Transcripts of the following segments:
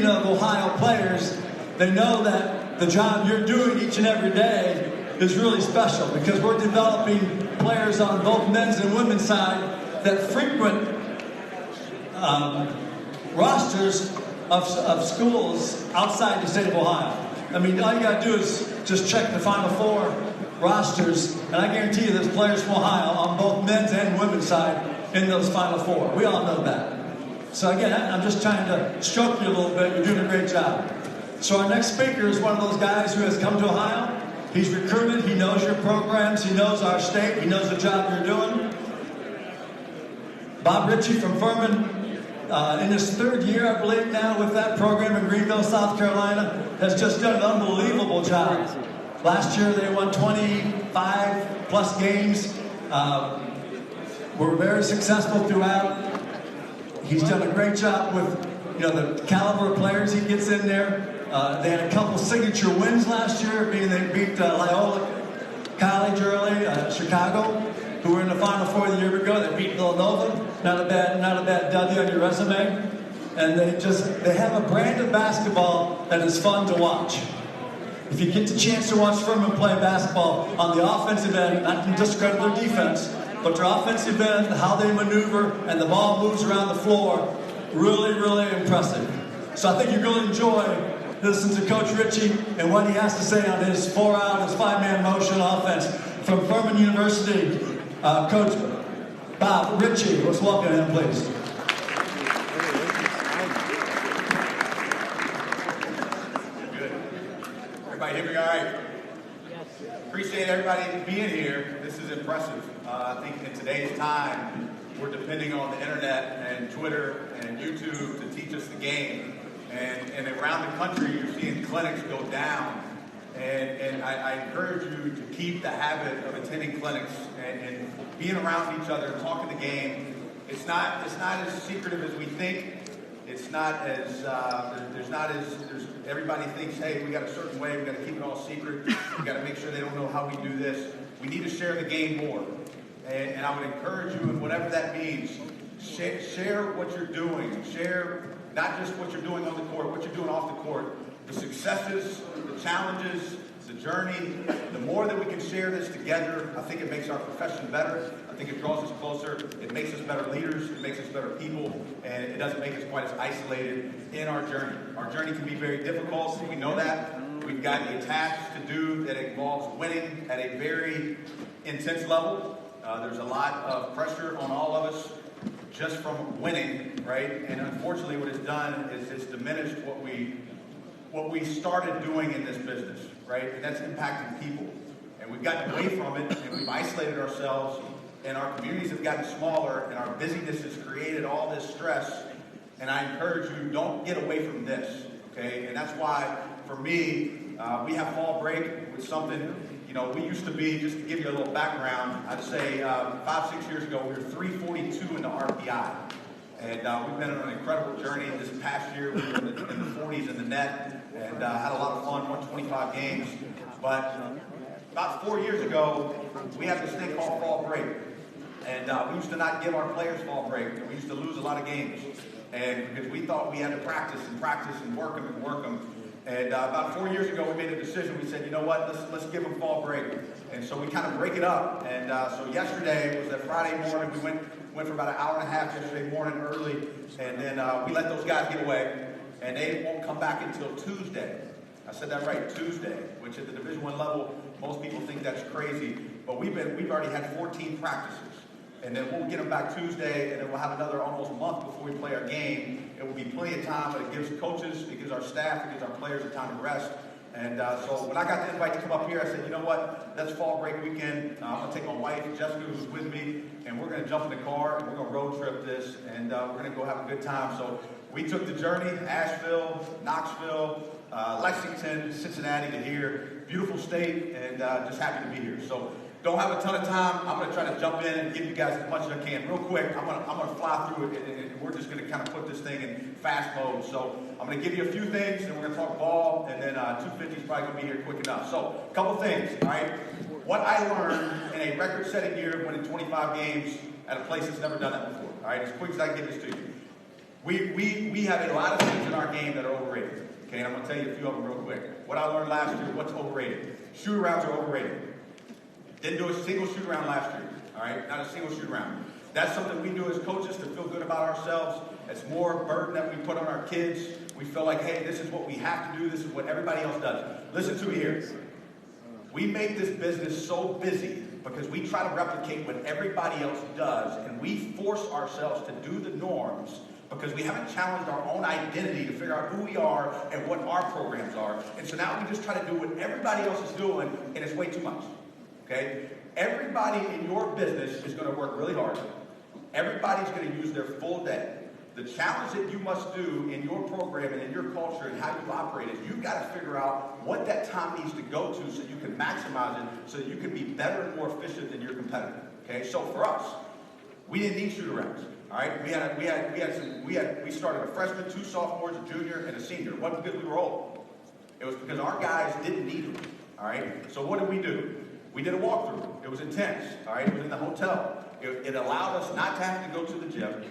opinion of Ohio players, they know that the job you're doing each and every day is really special because we're developing players on both men's and women's side that frequent rosters of schools outside the state of Ohio. I mean, all you got to do is just check the Final Four rosters, and I guarantee you there's players from Ohio on both men's and women's side in those Final Four. We all know that. So again, I'm just trying to stroke you a little bit. You're doing a great job. So our next speaker is one of those guys who has come to Ohio. He's recruited. He knows your programs. He knows our state. He knows the job you're doing. Bob Ritchie from Furman, in his third year, I believe now, with that program in Greenville, South Carolina, has just done an unbelievable job. Last year, they won 25-plus games. Were very successful throughout. He's done a great job with, the caliber of players he gets in there. They had a couple signature wins last year, being they beat Loyola College early, Chicago, who were in the Final Four the year ago. They beat Villanova. Not a bad W on your resume. And they have a brand of basketball that is fun to watch. If you get the chance to watch Furman play basketball on the offensive end, not to discredit their defense, but their offensive end, how they maneuver, and the ball moves around the floor, really, really impressive. So I think you're going to enjoy listening to Coach Ritchie and what he has to say on his 4-out, his 5-man motion offense from Furman University. Coach Bob Ritchie, let's welcome him, please. Good. Everybody hear me all right? Appreciate everybody being here. This is impressive. I think in today's time, we're depending on the internet and Twitter and YouTube to teach us the game. And around the country, you're seeing clinics go down. And I encourage you to keep the habit of attending clinics and being around each other and talking the game. It's not as secretive as we think. It's not as everybody thinks, hey, we got a certain way, we got to keep it all secret. We got to make sure they don't know how we do this. We need to share the game more. And I would encourage you, and whatever that means, share what you're doing. Share not just what you're doing on the court, what you're doing off the court, the successes, the challenges, the journey. The more that we can share this together, I think it makes our profession better. I think it draws us closer. It makes us better leaders. It makes us better people. And it doesn't make us quite as isolated in our journey. Our journey can be very difficult. We know that. We've got a task to do that involves winning at a very intense level. There's a lot of pressure on all of us just from winning, right? And unfortunately, what it's done is it's diminished what we started doing in this business, right? And that's impacting people. And we've gotten away from it, and we've isolated ourselves, and our communities have gotten smaller, and our busyness has created all this stress. And I encourage you, don't get away from this, okay? And that's why, for me, we have fall break with something. We used to be, just to give you a little background, I'd say 5-6 years ago, we were 342 in the RPI. And we've been on an incredible journey. This past year, we were in the 40s in the net and had a lot of fun, won 25 games. But about 4 years ago, we had this thing called fall break. And we used to not give our players fall break. And we used to lose a lot of games. And because we thought we had to practice and work them. And about 4 years ago, we made a decision. We said, you know what, let's give them fall break. And so we kind of break it up. And so yesterday was that Friday morning. We went for about an hour and a half yesterday morning early. And then we let those guys get away. And they won't come back until Tuesday. I said that right, Tuesday, which at the Division I level, most people think that's crazy. But we've already had 14 practices. And then we'll get them back Tuesday, and then we'll have another almost month before we play our game. It will be plenty of time, but it gives coaches, it gives our staff, it gives our players a time to rest. And so when I got the invite to come up here, I said, you know what, that's fall break weekend. I'm going to take my wife, Jessica, who's with me, and we're going to jump in the car, and we're going to road trip this, and we're going to go have a good time. So we took the journey, Asheville, Knoxville, Lexington, Cincinnati to here. Beautiful state, and just happy to be here. So don't have a ton of time. I'm going to try to jump in and give you guys as much as I can. Real quick, I'm going to fly through it, and we're just going to kind of put this thing in fast mode. So I'm going to give you a few things, and we're going to talk ball, and then 250 is probably going to be here quick enough. So a couple things, all right? What I learned in a record-setting year, winning 25 games at a place that's never done that before, all right? As quick as I can get this to you. We have a lot of things in our game that are overrated. Okay, and I'm going to tell you a few of them real quick. What I learned last year, what's overrated? Shoot-arounds are overrated. Didn't do a single shoot-around last year. All right, not a single shoot-around. That's something we do as coaches to feel good about ourselves. It's more a burden that we put on our kids. We feel like, hey, this is what we have to do. This is what everybody else does. Listen to me here. We make this business so busy because we try to replicate what everybody else does, and we force ourselves to do the norms because we haven't challenged our own identity to figure out who we are and what our programs are. And so now we just try to do what everybody else is doing, and it's way too much. Okay? Everybody in your business is going to work really hard. Everybody's going to use their full day. The challenge that you must do in your program and in your culture and how you operate is you've got to figure out what that time needs to go to so you can maximize it, so that you can be better and more efficient than your competitor. Okay, so for us, we didn't need shoot-arounds. All right, we started a freshman, 2 sophomores, a junior, and a senior. It wasn't because we were old. It was because our guys didn't need them. All right, so what did we do? We did a walkthrough. It was intense. All right, it was in the hotel. It allowed us not to have to go to the gym.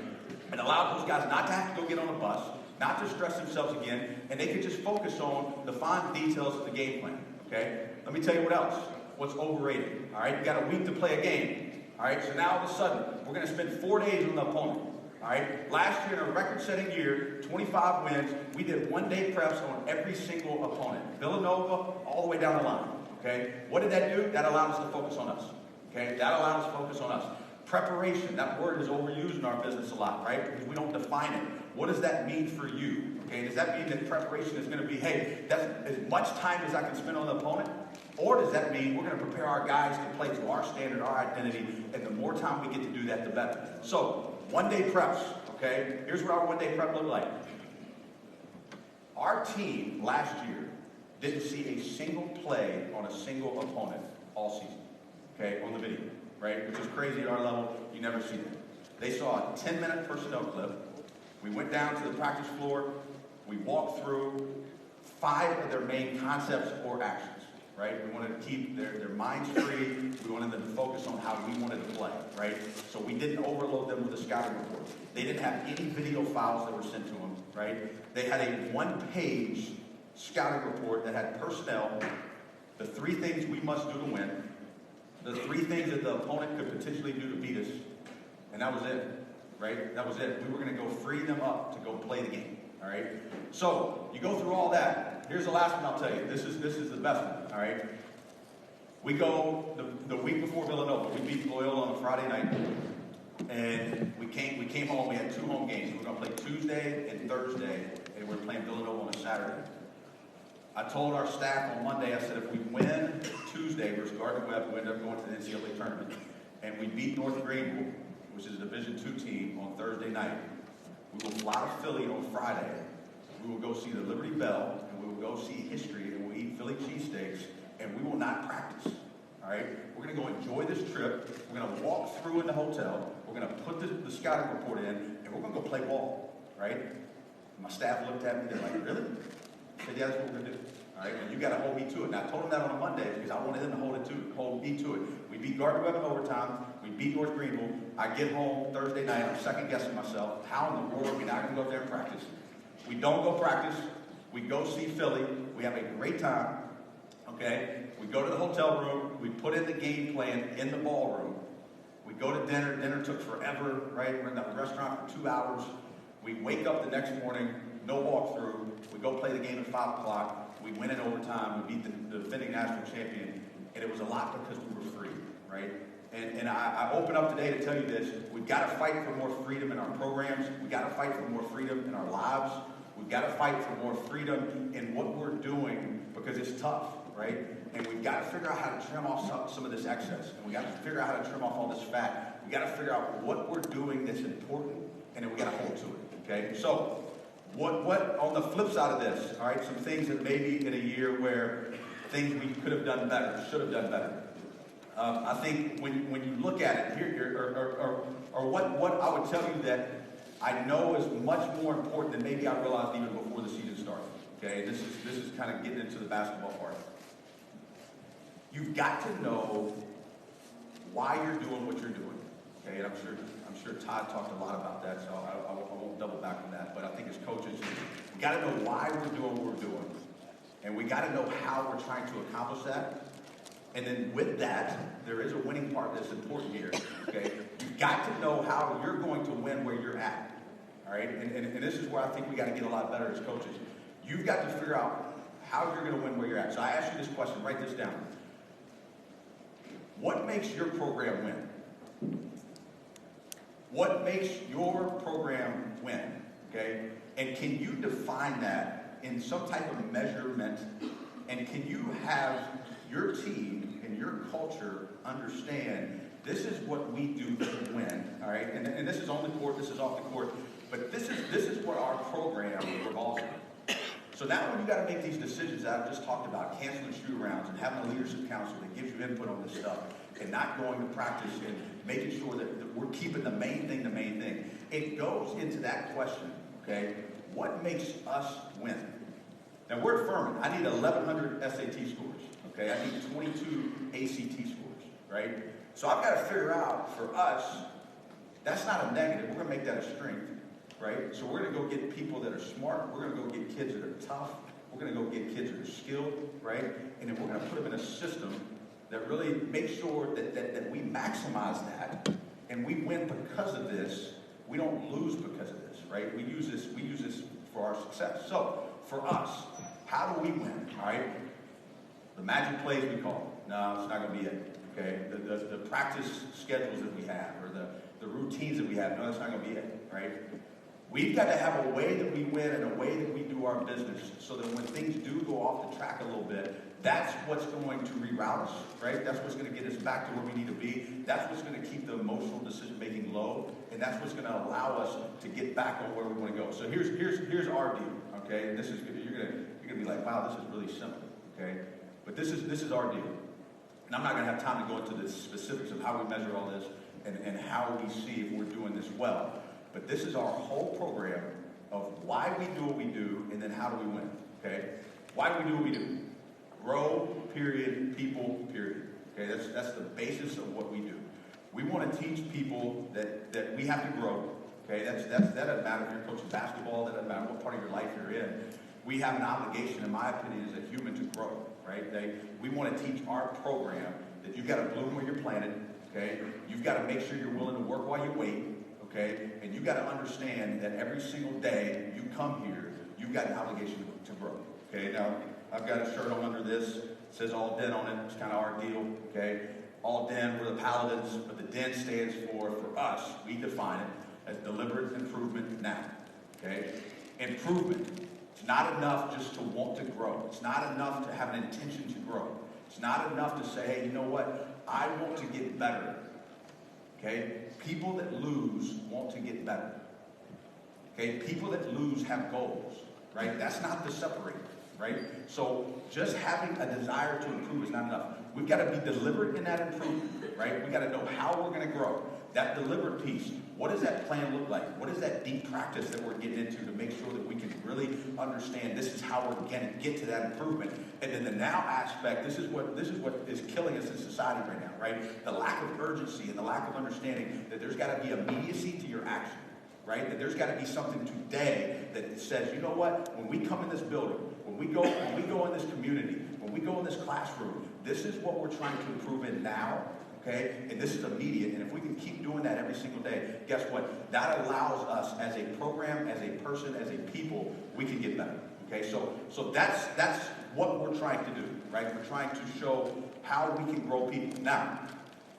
It allowed those guys not to have to go get on a bus, not to stress themselves again, and they could just focus on the fine details of the game plan, okay? Let me tell you what else. What's overrated, all right? You got a week to play a game, all right? So now all of a sudden, we're going to spend 4 days on the opponent, all right? Last year, in a record-setting year, 25 wins, we did 1-day preps on every single opponent. Villanova, all the way down the line, okay? What did that do? That allowed us to focus on us, okay? That allowed us to focus on us. Preparation, that word is overused in our business a lot, right? Because we don't define it. What does that mean for you? Okay, does that mean that preparation is going to be, hey, that's as much time as I can spend on the opponent? Or does that mean we're going to prepare our guys to play to our standard, our identity, and the more time we get to do that, the better. So, 1-day preps, okay? Here's what our 1-day prep looked like. Our team last year didn't see a single play on a single opponent all season, okay, on the video. Right, which is crazy at our level. You never see that. They saw a 10-minute personnel clip. We went down to the practice floor. We walked through 5 of their main concepts or actions. Right? We wanted to keep their minds free. We wanted them to focus on how we wanted to play. Right? So we didn't overload them with a scouting report. They didn't have any video files that were sent to them. Right? They had a 1-page scouting report that had personnel, the 3 things we must do to win, the 3 things that the opponent could potentially do to beat us, and that was it, right? That was it. We were going to go free them up to go play the game, all right? So, you go through all that. Here's the last one I'll tell you. This is the best one, all right? We go the week before Villanova. We beat Loyola on a Friday night, and we came home. We had 2 home games. We were going to play Tuesday and Thursday, and we were playing Villanova on a Saturday. I told our staff on Monday, I said, if we win Tuesday versus Gardner-Webb, we end up going to the NCAA tournament. And we beat North Greenville, which is a Division II team, on Thursday night. We will fly to Philly on Friday. We will go see the Liberty Bell, and we will go see history, and we'll eat Philly cheesesteaks, and we will not practice. All right? We're going to go enjoy this trip. We're going to walk through in the hotel. We're going to put the scouting report in, and we're going to go play ball. Right? My staff looked at me, they're like, really? I said, yeah, that's what we're going to do. All right, and you got to hold me to it. And I told them that on a Monday because I wanted them to hold me to it. We beat Gardner-Webb in overtime. We beat North Greenville. I get home Thursday night. I'm second-guessing myself. How in the world are we not going to go up there and practice? We don't go practice. We go see Philly. We have a great time. Okay? We go to the hotel room. We put in the game plan in the ballroom. We go to dinner. Dinner took forever, right? We're in the restaurant for 2 hours. We wake up the next morning. No walkthrough. We go play the game at 5 o'clock. We win in overtime. We beat the defending national champion. And it was a lot because we were free, right? And I open up today to tell you this. We've got to fight for more freedom in our programs. We've got to fight for more freedom in our lives. We've got to fight for more freedom in what we're doing because it's tough, right? And we've got to figure out how to trim off some of this excess. And we've got to figure out how to trim off all this fat. We've got to figure out what we're doing that's important, and then we've got to hold to it, okay? So, what on the flip side of this, all right, some things that maybe in a year where things we could have done better, should have done better. I think when you look at it, or what I would tell you that I know is much more important than maybe I realized even before the season started. Okay, this is kind of getting into the basketball part. You've got to know why you're doing what you're doing. Okay, and I'm sure Todd talked a lot about that, so I won't double back on that. But I think as coaches, we got to know why we're doing what we're doing, and we got to know how we're trying to accomplish that. And then with that, there is a winning part that's important here. Okay, you've got to know how you're going to win where you're at. All right, and this is where I think we got to get a lot better as coaches. You've got to figure out how you're going to win where you're at. So I ask you this question. Write this down. What makes your program win? What makes your program win? Okay? And can you define that in some type of measurement? And can you have your team and your culture understand this is what we do to win? All right? And this is on the court, this is off the court. But this is what our program revolves around. So now when you got to make these decisions that I've just talked about, canceling shoot-arounds and having a leadership council that gives you input on this stuff, and not going to practice and making sure that we're keeping the main thing, it goes into that question, okay? What makes us win? Now, we're at Furman. I need 1,100 SAT scores, okay? I need 22 ACT scores, right? So I've got to figure out, for us, that's not a negative. We're going to make that a strength, right? So we're going to go get people that are smart. We're going to go get kids that are tough. We're going to go get kids that are skilled, right? And then we're going to put them in a system that really makes sure that we maximize that, and we win because of this. We don't lose because of this, right? We use this for our success. So for us, how do we win? All right, the magic plays we call it. No, it's not going to be it. Okay, the practice schedules that we have, or the routines that we have. No, that's not going to be it. Right? We've got to have a way that we win and a way that we do our business, so that when things do go off the track a little bit, that's what's going to reroute us, right? That's what's going to get us back to where we need to be. That's what's going to keep the emotional decision-making low, and that's what's going to allow us to get back on where we want to go. So here's our deal, okay? And this is you're gonna be like, wow, this is really simple, okay? But this is our deal, and I'm not going to have time to go into the specifics of how we measure all this and how we see if we're doing this well. But this is our whole program of why we do what we do, and then how do we win, okay? Why do we do what we do? Grow, period, people, period. Okay, that's the basis of what we do. We want to teach people that we have to grow. Okay, that doesn't matter if you're coaching basketball, that doesn't matter what part of your life you're in. We have an obligation, in my opinion, as a human to grow, right? We want to teach our program that you've got to bloom where you're planted, okay? You've got to make sure you're willing to work while you wait, okay? And you've got to understand that every single day you come here, you've got an obligation to grow, okay? Now, I've got a shirt on under this. It says All Den on it. It's kind of our deal, okay? All Den, we're the Paladins, but the Den stands for us, we define it as deliberate improvement now, okay? Improvement. It's not enough just to want to grow. It's not enough to have an intention to grow. It's not enough to say, hey, you know what? I want to get better, okay? People that lose want to get better, okay? People that lose have goals, right? That's not the separator. Right? So just having a desire to improve is not enough. We've got to be deliberate in that improvement, right? We've got to know how we're going to grow. That deliberate piece, what does that plan look like? What is that deep practice that we're getting into to make sure that we can really understand this is how we're going to get to that improvement? And then the now aspect, this is what is killing us in society right now, right? The lack of urgency and the lack of understanding that there's got to be immediacy to your action, right? That there's got to be something today that says, you know what? When we come in this building, when we go in this community, when we go in this classroom, this is what we're trying to improve in now, okay? And this is immediate. And if we can keep doing that every single day, guess what? That allows us as a program, as a person, as a people, we can get better, okay? So that's what we're trying to do, right? We're trying to show how we can grow people. Now,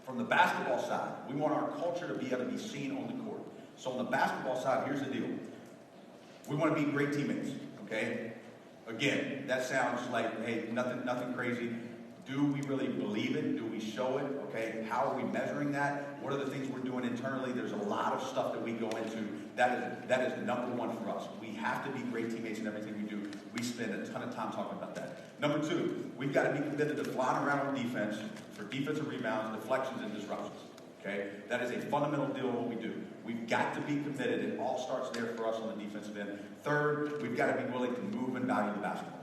from the basketball side, we want our culture to be able to be seen on the court. So on the basketball side, here's the deal. We want to be great teammates, okay? Again, that sounds like, hey, nothing crazy. Do we really believe it? Do we show it? Okay, how are we measuring that? What are the things we're doing internally? There's a lot of stuff that we go into. That is number one for us. We have to be great teammates in everything we do. We spend a ton of time talking about that. Number two, we've got to be committed to flying around on defense for defensive rebounds, deflections, and disruptions. Okay, that is a fundamental deal of what we do. We've got to be committed. It all starts there for us on the defensive end. Third, we've got to be willing to move and value the basketball.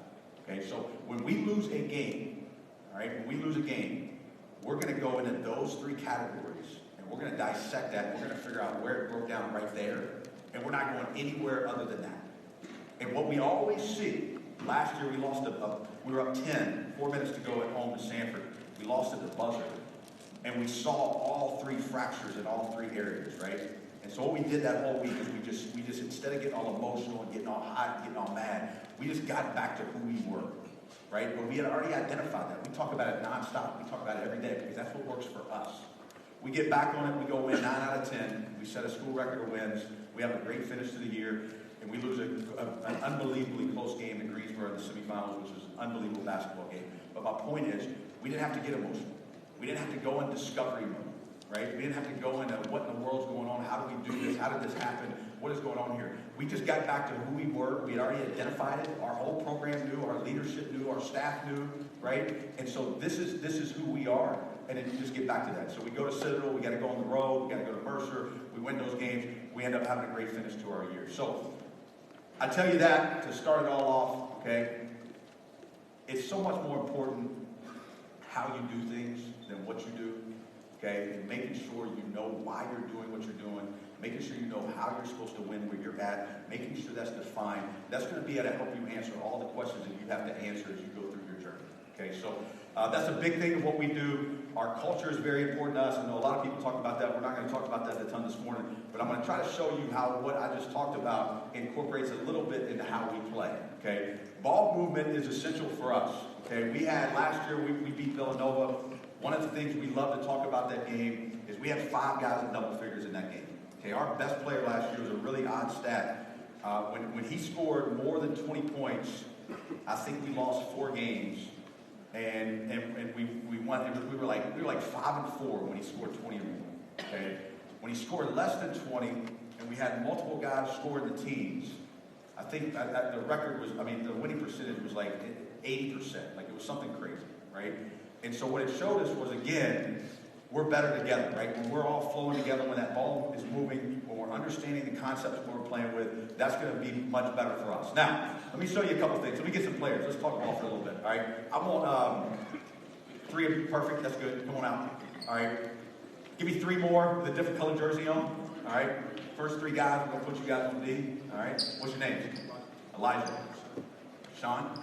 Okay, so when we lose a game, all right, when we lose a game, we're going to go into those three categories, and We're going to dissect that. We're going to figure out where it broke down right there. And we're not going anywhere other than that. And what we always see, last year we lost we were up 10, 4 minutes to go at home to Sanford. We lost at the buzzer. And we saw all 3 fractures in all 3 areas, right? And so what we did that whole week is we just instead of getting all emotional and getting all hot and getting all mad, we just got back to who we were, right? But we had already identified that. We talk about it nonstop. We talk about it every day because that's what works for us. We get back on it. We go win 9 out of 10. We set a school record of wins. We have a great finish to the year. And we lose an unbelievably close game in Greensboro in the semifinals, which was an unbelievable basketball game. But my point is, we didn't have to get emotional. We didn't have to go in discovery mode, right? We didn't have to go into what in the world's going on, how do we do this, how did this happen, what is going on here? We just got back to who we were. We had already identified it. Our whole program knew, our leadership knew, our staff knew, right? And so this is who we are, and then you just get back to that. So we go to Citadel, we got to go on the road, we got to go to Mercer, we win those games, we end up having a great finish to our year. So I tell you that to start it all off, okay? It's so much more important how you do things than what you do, okay? And making sure you know why you're doing what you're doing, making sure you know how you're supposed to win where you're at, making sure that's defined. That's going to be able to help you answer all the questions that you have to answer as you go through your journey, okay? So that's a big thing of what we do. Our culture is very important to us. I know a lot of people talk about that. We're not going to talk about that a ton this morning, but I'm going to try to show you how what I just talked about incorporates a little bit into how we play, okay? Ball movement is essential for us, okay? We had last year, we beat Villanova. One of the things we love to talk about that game is we had 5 guys in double figures in that game. Okay, our best player last year was a really odd stat. When he scored more than 20 points, I think we lost 4 games, and we won. We were like 5-4 when he scored 20 or more. Okay, when he scored less than 20, and we had multiple guys score in the teens, I think the record was, the winning percentage was like 80%. Like it was something crazy, right? And so what it showed us was, again, we're better together, right? When we're all flowing together, when that ball is moving, when we're understanding the concepts we're playing with, that's going to be much better for us. Now, let me show you a couple things. Let me get some players. Let's talk ball for a little bit, all right? I want 3 of you. Perfect. That's good. Come on out. All right. Give me 3 more with a different color jersey on. All right. First 3 guys, we're going to put you guys on D. All right. What's your name? Elijah. Sean?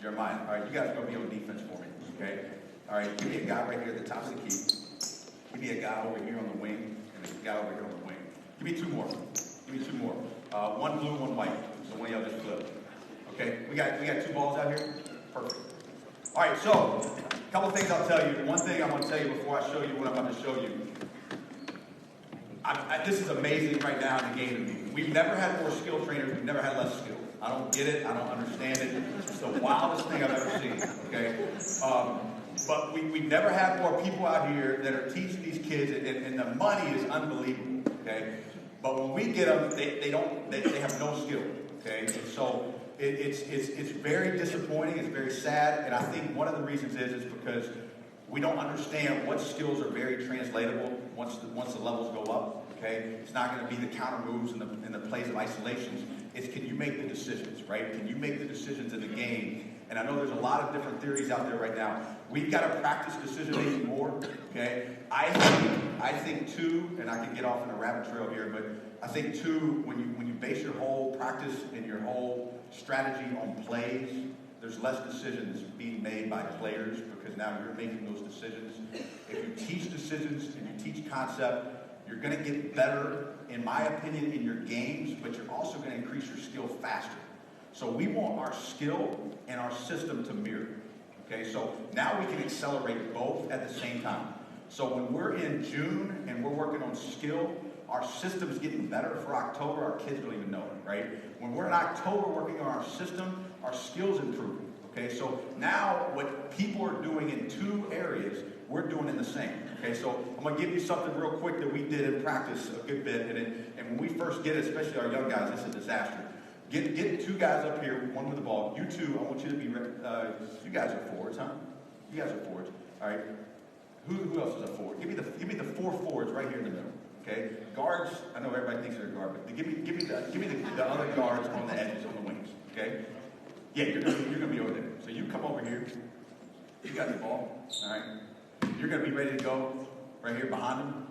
Jeremiah. All right. You guys are going to be on defense for me, okay? All right. Give me a guy right here at the top of the key. Give me a guy over here on the wing, and a guy over here on the wing. Give me 2 more. Give me 2 more. 1 blue, 1 white. So one of y'all just flip. Okay? We got 2 balls out here? Perfect. All right, so a couple things I'll tell you. One thing I want to tell you before I show you what I'm about to show you. This is amazing right now in the game to me. We've never had more skill trainers. We've never had less skill. I don't get it. I don't understand it. It's the wildest thing I've ever seen. Okay? But we never had more people out here that are teaching these kids, and the money is unbelievable, okay? But when we get them, they have no skill, okay? And so it's very disappointing, it's very sad, and I think one of the reasons is because we don't understand what skills are very translatable once the levels go up, okay? It's not going to be the counter moves and the plays of isolations. It's can you make the decisions, right? Can you make the decisions in the game? And I know there's a lot of different theories out there right now. We've got to practice decision-making more, okay? I think too, and I can get off in a rabbit trail here, but I think too, when you base your whole practice and your whole strategy on plays, there's less decisions being made by players because now you're making those decisions. If you teach decisions and you teach concept, you're going to get better, in my opinion, in your games, but you're also going to increase your skill faster. So we want our skill and our system to mirror. Okay, so now we can accelerate both at the same time. So when we're in June and we're working on skill, our system's getting better for October. Our kids don't even know it, right? When we're in October working on our system, our skill's improving. Okay, so now what people are doing in 2 areas, we're doing in the same. Okay, so I'm going to give you something real quick that we did in practice a good bit. And when we first get it, especially our young guys, it's a disaster. Get 2 guys up here, 1 with the ball. You 2, I want you to be, you guys are forwards, huh? You guys are forwards. All right. Who else is a forward? Give me the 4 forwards right here in the middle. Okay. Guards, I know everybody thinks they're a guard, but give me the other guards on the edges, on the wings. Okay. Yeah, you're gonna be over there. So you come over here. You got the ball. All right. You're gonna be ready to go right here behind them.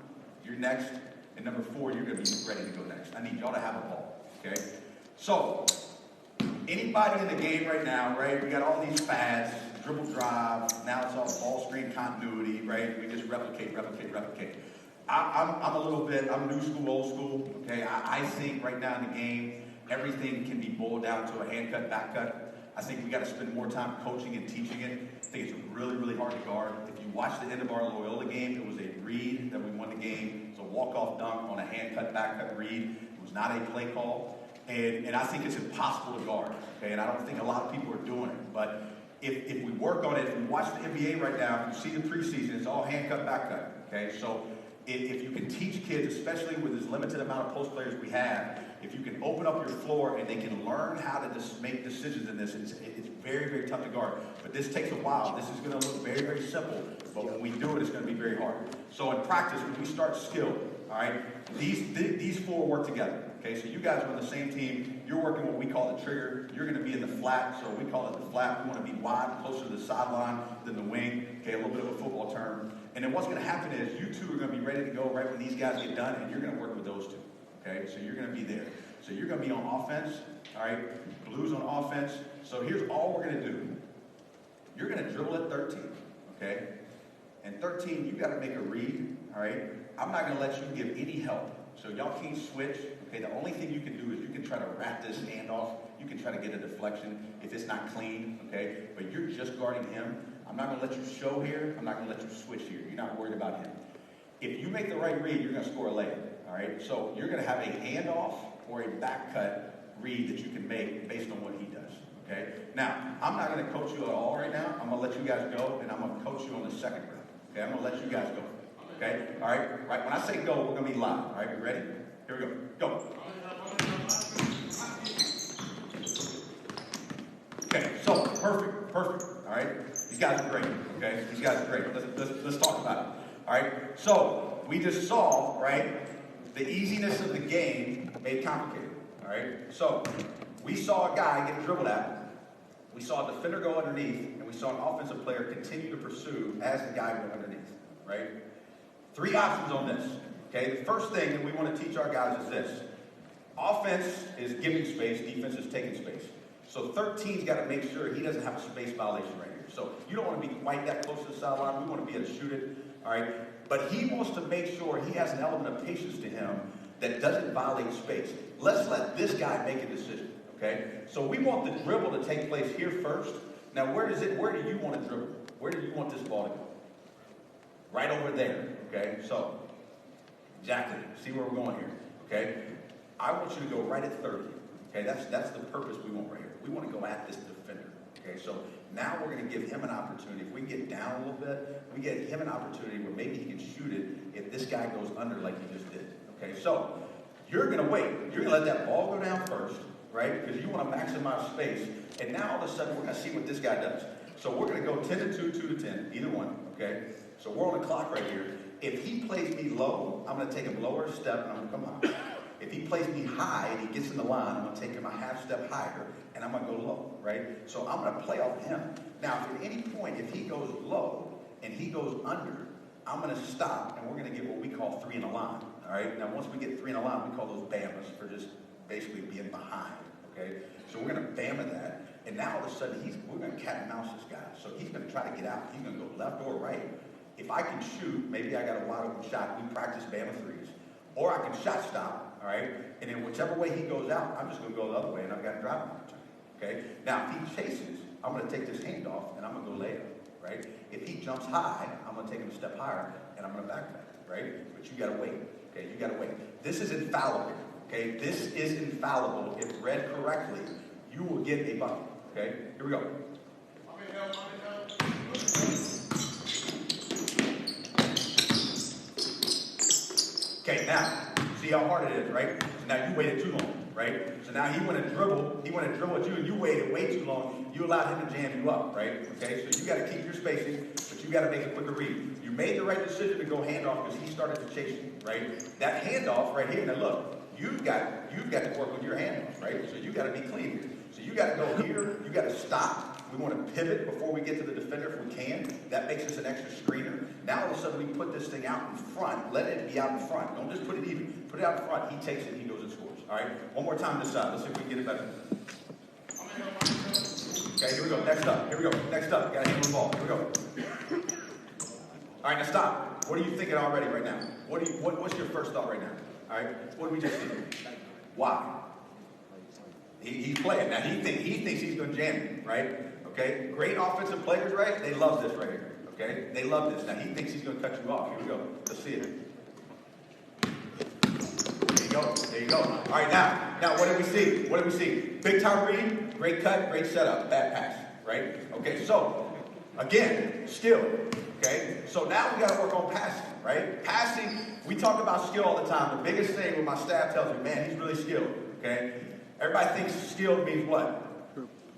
You're next. And number 4, you're going to be ready to go next. I need y'all to have a ball, okay? So, anybody in the game right now, right? We got all these fads, dribble drive. Now it's all ball screen continuity, right? We just replicate. I'm a little bit, I'm new school, old school, okay? I think right now in the game, everything can be boiled down to a hand cut, back cut. I think we got to spend more time coaching and teaching it. I think it's really, really hard to guard. If you watch the end of our Loyola game, it was a read that we won the game. It was a walk-off dunk on a hand cut, back cut read. It was not a play call. And I think it's impossible to guard, okay? And I don't think a lot of people are doing it. But if we work on it, if we watch the NBA right now, if you see the preseason, it's all hand cut, back cut, okay? So if you can teach kids, especially with this limited amount of post players we have, if you can open up your floor and they can learn how to just make decisions in this, it's very, very tough to guard. But this takes a while. This is going to look very, very simple. But when we do it, it's going to be very hard. So in practice, when we start skill, all right, these 4 work together. Okay, so you guys are on the same team. You're working what we call the trigger. You're going to be in the flat, so we call it the flat. We want to be wide, closer to the sideline than the wing. Okay, a little bit of a football term. And then what's going to happen is you 2 are going to be ready to go right when these guys get done, and you're going to work with those 2. Okay, so you're going to be there. So you're going to be on offense. All right, Blues on offense. So here's all we're going to do. You're going to dribble at 13. Okay, and 13, you got to make a read. All right, I'm not going to let you give any help. So y'all can't switch. Okay, the only thing you can do is you can try to wrap this hand off. You can try to get a deflection if it's not clean, okay? But you're just guarding him. I'm not going to let you show here. I'm not going to let you switch here. You're not worried about him. If you make the right read, you're going to score a layup, all right? So you're going to have a handoff or a back cut read that you can make based on what he does, okay? Now, I'm not going to coach you at all right now. I'm going to let you guys go, and I'm going to coach you on the second round, okay? I'm going to let you guys go, okay? All right? Right. When I say go, we're going to be live, all right? We ready? Here we go. Go. Okay, so perfect, all right? These guys are great, okay? These guys are great. Let's talk about it, all right? So we just saw, right, the easiness of the game made complicated, all right? So we saw a guy get dribbled at, we saw a defender go underneath, and we saw an offensive player continue to pursue as the guy went underneath, right? 3 options on this, okay? The first thing that we want to teach our guys is this. Offense is giving space, defense is taking space. So 13's got to make sure he doesn't have a space violation right here. So you don't want to be quite that close to the sideline. We want to be able to shoot it, all right? But he wants to make sure he has an element of patience to him that doesn't violate space. Let's let this guy make a decision, okay? So we want the dribble to take place here first. Now, where do you want to dribble? Where do you want this ball to go? Right over there, okay? So, exactly. See where we're going here, okay? I want you to go right at 30. Okay, that's the purpose we want right here. We want to go at this defender. Okay, so now we're going to give him an opportunity. If we get down a little bit, we get him an opportunity where maybe he can shoot it if this guy goes under like he just did. Okay, so you're going to wait. You're going to let that ball go down first, right? Because you want to maximize space. And now all of a sudden we're going to see what this guy does. So we're going to go 10 to 2, 2 to 10, either one. Okay, so we're on the clock right here. If he plays me low, I'm going to take him lower step and I'm going to come out. If he plays me high and he gets in the line, I'm going to take him a half step higher, and I'm going to go low, right? So I'm going to play off him. Now, if at any point, if he goes low and he goes under, I'm going to stop, and we're going to get what we call 3 in a line, all right? Now, once we get 3 in a line, we call those Bamas for just basically being behind, okay? So we're going to Bama that, and now all of a sudden, we're going to cat and mouse this guy. So he's going to try to get out. He's going to go left or right. If I can shoot, maybe I got a wide open shot. We practice Bama 3s. Or I can shot stop, all right? And then whichever way he goes out, I'm just going to go the other way, and I've got a driving opportunity, okay? Now, if he chases, I'm going to take this hand off, and I'm going to go layup, right? If he jumps high, I'm going to take him a step higher, and I'm going to backpack, right? But you got to wait, okay? You got to wait. This is infallible, okay? This is infallible. If read correctly, you will get a bucket, okay? Here we go. Okay, now, see how hard it is, right? So now you waited too long, right? So now he went to dribble at you, and you waited way too long. You allowed him to jam you up, right? Okay, so you got to keep your spacing, but you got to make a quicker read. You made the right decision to go handoff because he started to chase you, right? That handoff right here, now look, you've got to work with your handoff, right? So you got to be clean here. So you got to go here. You got to stop. We want to pivot before we get to the defender if we can. That makes us an extra screener. Now all of a sudden we put this thing out in front. Let it be out in front. Don't just put it even. Put it out in front. He takes it. He goes and scores. All right. One more time this side. Let's see if we can get it better. Okay. Here we go. Next up. Here we go. Next up. Got to handle the ball. Here we go. All right. Now stop. What are you thinking already right now? What's your first thought right now? All right. What did we just see? Why? He's playing. Now he thinks he's going to jam it, right? Okay? Great offensive players, right? They love this right here. Okay? They love this. Now he thinks he's going to cut you off. Here we go. Let's see it. There you go. There you go. All right, now what do we see? What do we see? Big time read, great cut, great setup, bad pass, right? Okay, so again, skill. Okay? So now we got to work on passing, right? Passing, we talk about skill all the time. The biggest thing when my staff tells me, man, he's really skilled. Okay? Everybody thinks skilled means what?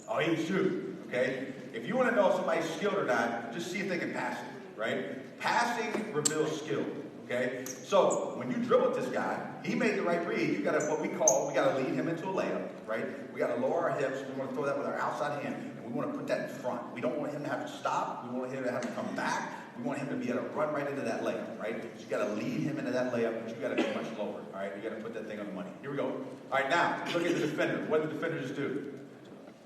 Oh, he can shoot. Okay? If you want to know if somebody's skilled or not, just see if they can pass it, right? Passing reveals skill. Okay? So when you dribble with this guy, he made the right read. You got to we got to lead him into a layup, right? We got to lower our hips. We want to throw that with our outside hand, and we want to put that in front. We don't want him to have to stop. We want him to have to come back. We want him to be able to run right into that layup, right? So you got to lead him into that layup, but you got to be much lower, all right? You got to put that thing on the money. Here we go. All right, now look at the defender. What did the defender just do?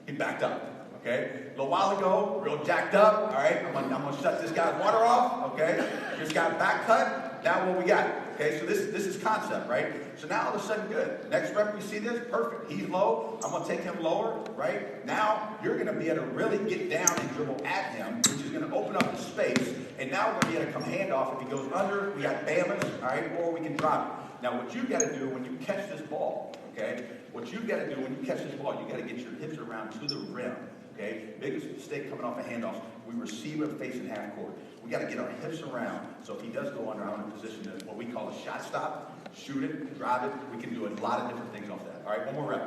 He backed up. Okay, a little while ago, real jacked up. All right, I'm gonna shut this guy's water off. Okay, just got back cut. Now what we got? Okay, so this is concept, right? So now all of a sudden, good. Next rep, we see this, perfect. He's low. I'm gonna take him lower, right? Now you're gonna be able to really get down and dribble at him, which is gonna open up the space. And now we're gonna be able to come handoff. If he goes under, we got Bamas, all right, or we can drop it. Now what you got to do when you catch this ball, okay? What you got to do when you catch this ball, you got to get your hips around to the rim. Okay, biggest mistake coming off a handoff. We receive it facing half court. We got to get our hips around. So if he does go under, I'm in a position to what we call a shot stop, shoot it, drive it. We can do a lot of different things off that. All right, one more rep.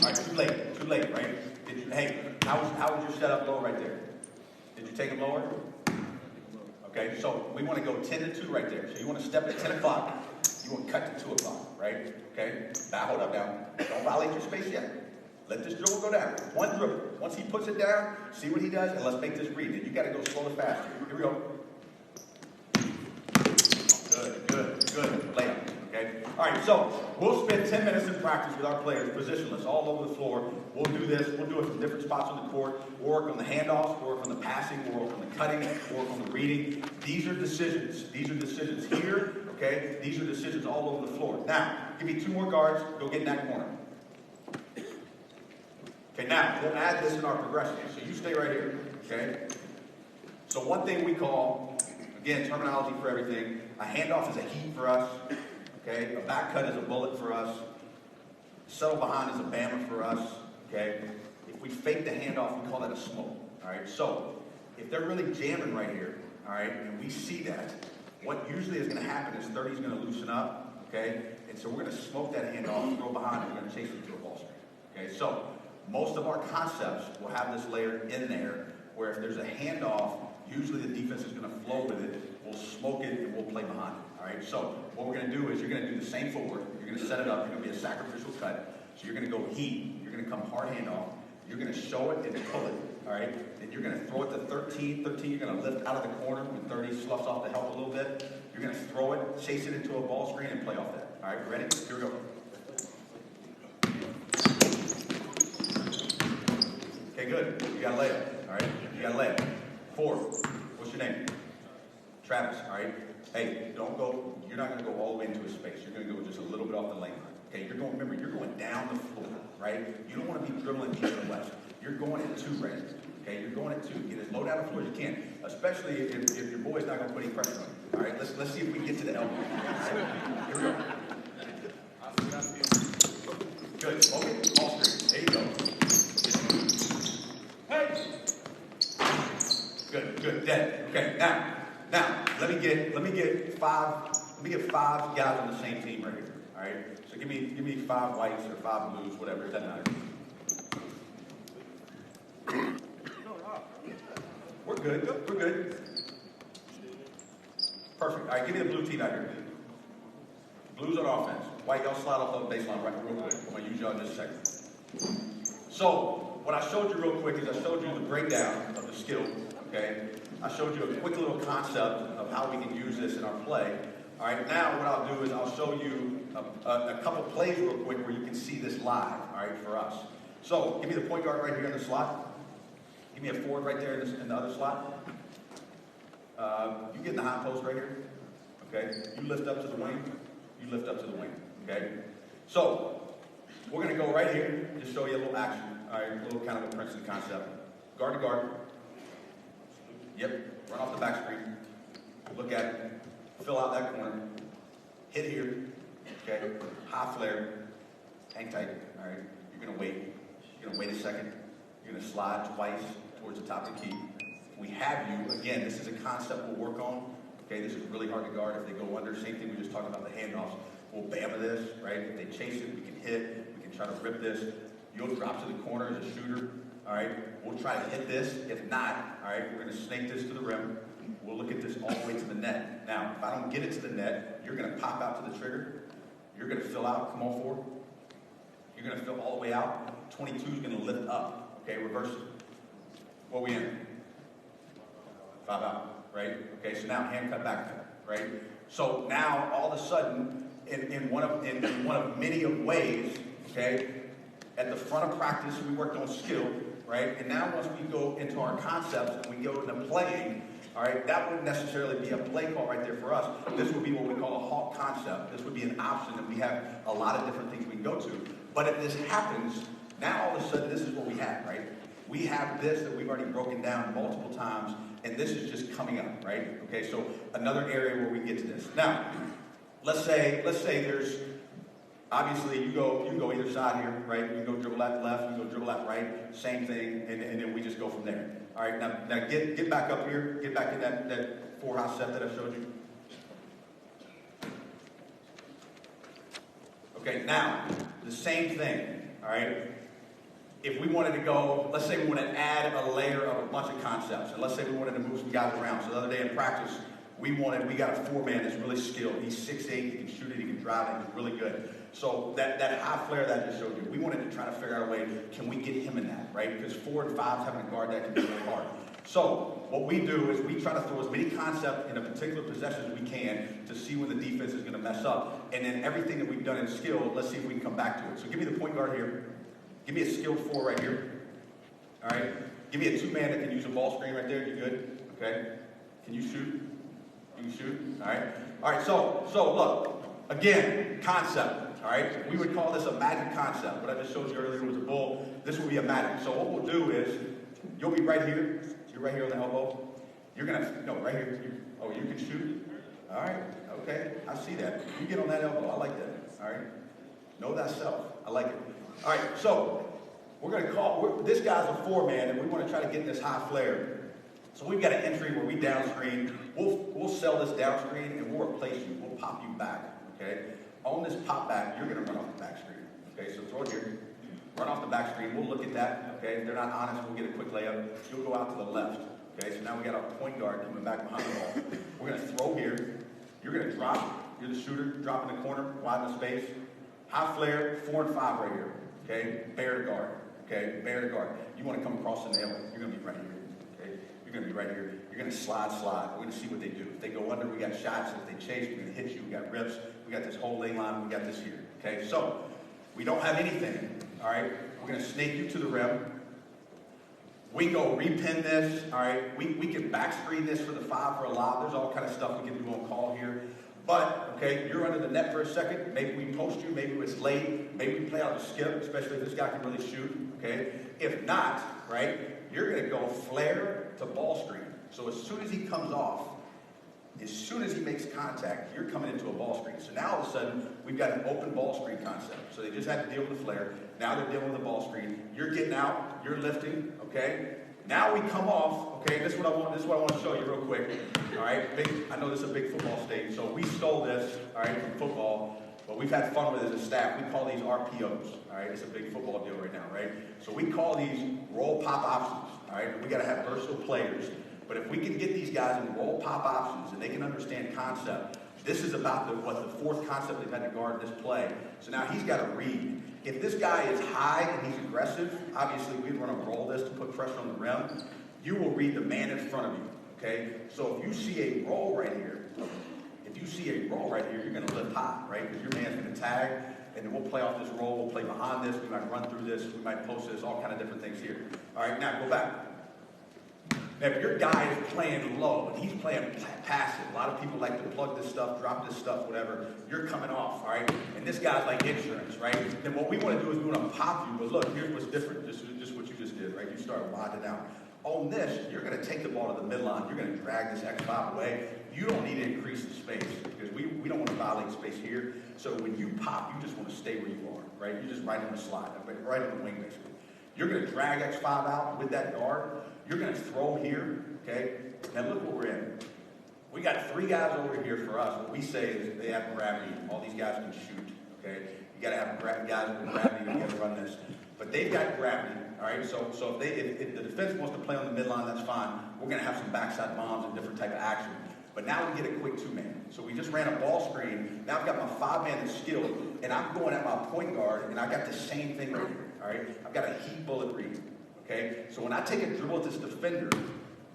All right, too late, right? How was your setup low right there? Did you take him lower? Okay, so we want to go 10 to 2 right there. So you want to step at 10 o'clock. You want to cut to 2 o'clock, right? Okay? Now hold up now. Don't violate your space yet. Let this dribble go down. One dribble. Once he puts it down, see what he does, and let's make this read. Then you got to go slow and fast. Here we go. Good. Layup. Okay? All right, so we'll spend 10 minutes in practice with our players, positionless, all over the floor. We'll do this. We'll do it from different spots on the court. We'll work on the handoffs. We'll work on the passing. We'll work on the cutting. We'll work on the reading. These are decisions. These are decisions here. Okay? These are decisions all over the floor. Now, give me 2 more guards. Go get in that corner. Okay, now, we'll add this in our progression. So you stay right here. Okay? So one thing we call, again, terminology for everything, a handoff is a heat for us. Okay? A back cut is a bullet for us. Settle behind is a bammer for us. Okay? If we fake the handoff, we call that a smoke. All right? So if they're really jamming right here, all right, and we see that, what usually is going to happen is 30 is going to loosen up, okay? And so we're going to smoke that handoff, throw behind it, we're going to chase it to a ball screen, okay? So most of our concepts will have this layer in there where if there's a handoff, usually the defense is going to flow with it, we'll smoke it, and we'll play behind it, all right? So what we're going to do is you're going to do the same footwork. You're going to set it up. You're going to be a sacrificial cut. So you're going to go heat. You're going to come hard handoff. You're going to show it and pull it, all right? Then you're going to throw it to 13. 13, you're going to lift out of the corner when 30 sloughs off to help a little bit. You're going to throw it, chase it into a ball screen, and play off that. All right, ready? Here we go. Okay, good. You got a layup, all right? You got a layup. 4. What's your name? Travis, all right? Hey, don't go, you're not going to go all the way into a space. You're going to go just a little bit off the lane line. Okay, remember, you're going down the floor, right? You don't want to be dribbling east and west. You're going at 2 right. Okay, you're going at 2. Get as low down the floor as you can, especially if your boy's not going to put any pressure on you. All right, let's see if we can get to the elbow. Right, here we go. Good. Okay, ball screen. There you go. Hey. Good. Dead. Okay, now let me get 5 guys on the same team right here. All right. So give me 5 whites or 5 blues, whatever. It doesn't matter. We're good. Perfect. All right, give me the blue team out here. Blues on offense. White, y'all slide off the baseline right real quick. I'm going to use y'all in just a second. So, what I showed you real quick is I showed you the breakdown of the skill, okay? I showed you a quick little concept of how we can use this in our play. All right, now what I'll do is I'll show you a couple plays real quick where you can see this live, all right, for us. So, give me the point guard right here in the slot. Give me a forward right there in the other slot. You get in the high post right here, okay? You lift up to the wing. You lift up to the wing, okay? So, we're going to go right here, just show you a little action, all right, a little kind of a Princeton concept. Guard to guard. Yep, run off the back screen. Look at it. Fill out that corner. Hit here, okay? High flare. Hang tight, all right? You're going to wait. You're going to wait a second. You're going to slide twice towards the top of the key. We have you, again, this is a concept we'll work on. Okay, this is really hard to guard if they go under. Same thing we just talked about the handoffs. We'll bama this, right? If they chase it, we can hit. We can try to rip this. You'll drop to the corner as a shooter, all right? We'll try to hit this. If not, all right, we're going to snake this to the rim. We'll look at this all the way to the net. Now, if I don't get it to the net, you're going to pop out to the trigger. You're going to fill out. Come on forward. You're going to fill all the way out. 22 is going to lift up. Okay, reverse it. What are we in? 5 out, right? Okay, so now hand cut back cut, right? So now all of a sudden, in one of many of ways, okay, at the front of practice we worked on skill, right? And now once we go into our concepts and we go into playing, all right, that wouldn't necessarily be a play call right there for us. This would be what we call a hawk concept. This would be an option, and we have a lot of different things we can go to. But if this happens, now all of a sudden this is what we have, right? We have this that we've already broken down multiple times, and this is just coming up, right? Okay, so another area where we get to this. Now, let's say there's, obviously you go either side here, right? You can go dribble at left, you can go dribble at right, same thing, and then we just go from there. All right, now get back up here, get back in that 4-high set that I showed you. Okay, now, the same thing, all right? If we wanted to go, let's say we want to add a layer of a bunch of concepts, and let's say we wanted to move some guys around. So the other day in practice, we got a 4-man that's really skilled. He's 6'8", he can shoot it, he can drive it, he's really good. So that high flare that I just showed you, we wanted to try to figure out a way, can we get him in that, right? Because 4 and 5s having a guard that can be really hard. So what we do is we try to throw as many concepts in a particular possession as we can to see when the defense is going to mess up. And then everything that we've done in skill, let's see if we can come back to it. So give me the point guard here. Give me a skilled 4 right here. All right. Give me a 2-man that can use a ball screen right there. You good? Okay. Can you shoot? You can shoot. All right. All right. So look again. Concept. All right. We would call this a magic concept. What I just showed you earlier was a bull. This will be a magic. So what we'll do is you'll be right here. You're right here on the elbow. You're gonna right here. You can shoot. All right. Okay. I see that. You get on that elbow. I like that. All right. Know thyself. I like it. All right, so we're going to call, this guy's a 4-man, and we want to try to get this high flare. So we've got an entry where we down screen. We'll sell this down screen, and we'll replace you. We'll pop you back, okay? On this pop back, you're going to run off the back screen, okay? So throw it here. Run off the back screen. We'll look at that, okay? If they're not honest, we'll get a quick layup. You'll go out to the left, okay? So now we got our point guard coming back behind the ball. We're going to throw here. You're going to drop. You're the shooter. Drop in the corner, widen the space. High flare, 4 and 5 right here. Okay, bear to guard. Okay, bear to guard. You want to come across the nail, you're going to be right here. Okay, you're going to be right here. You're going to slide. We're going to see what they do. If they go under, we got shots. If they chase, we're going to hit you. We got rips. We got this whole lane line. We got this here. Okay, so we don't have anything. All right, we're going to snake you to the rim. We go repin this. All right, we can back screen this for the 5 for a lob. There's all kind of stuff we can do on call here. But, okay, you're under the net for a second. Maybe we post you. Maybe it's late. Maybe we play out a skip, especially if this guy can really shoot, okay? If not, right, you're going to go flare to ball screen. So as soon as he comes off, as soon as he makes contact, you're coming into a ball screen. So now all of a sudden, we've got an open ball screen concept. So they just had to deal with the flare. Now they're dealing with the ball screen. You're getting out. You're lifting, okay? Now we come off, okay, this is what I want to show you real quick, all right? I know this is a big football state, so we stole this, all right, from football, but we've had fun with it as a staff. We call these RPOs, all right? It's a big football deal right now, right? So we call these roll pop options, all right? We got to have versatile players, but if we can get these guys in roll pop options and they can understand concept, This is about the fourth concept they've had to guard in this play. So now he's got to read. If this guy is high and he's aggressive, obviously we want to roll this to put pressure on the rim. You will read the man in front of you, okay? So if you see a roll right here, you're going to lift high, right? Because your man's going to tag, and then we'll play off this roll. We'll play behind this. We might run through this. We might post this, all kind of different things here. All right, now go back. Now, if your guy is playing low and he's playing passive, a lot of people like to plug this stuff, drop this stuff, whatever. You're coming off, all right? And this guy's like insurance, right? Then what we want to do is we want to pop you. But look, here's what's different. This is just what you just did, right? You start winding out. On this, you're going to take the ball to the midline. You're going to drag this X5 away. You don't need to increase the space because we don't want to violate space here. So when you pop, you just want to stay where you are, right? You're just right on the slide, right on the wing, basically. You're going to drag X5 out with that guard. You're going to throw here, okay? Now look what we're in. We got three guys over here for us. What we say is they have gravity. All these guys can shoot, okay? You got to have guys with gravity to be able to run this. But they've got gravity, all right? So if the defense wants to play on the midline, that's fine. We're going to have some backside bombs and different type of action. But now we get a quick two-man. So we just ran a ball screen. Now I've got my five-man that's skilled, and I'm going at my point guard, and I got the same thing right here, all right? I've got a heat bullet read, okay? So when I take a dribble at this defender,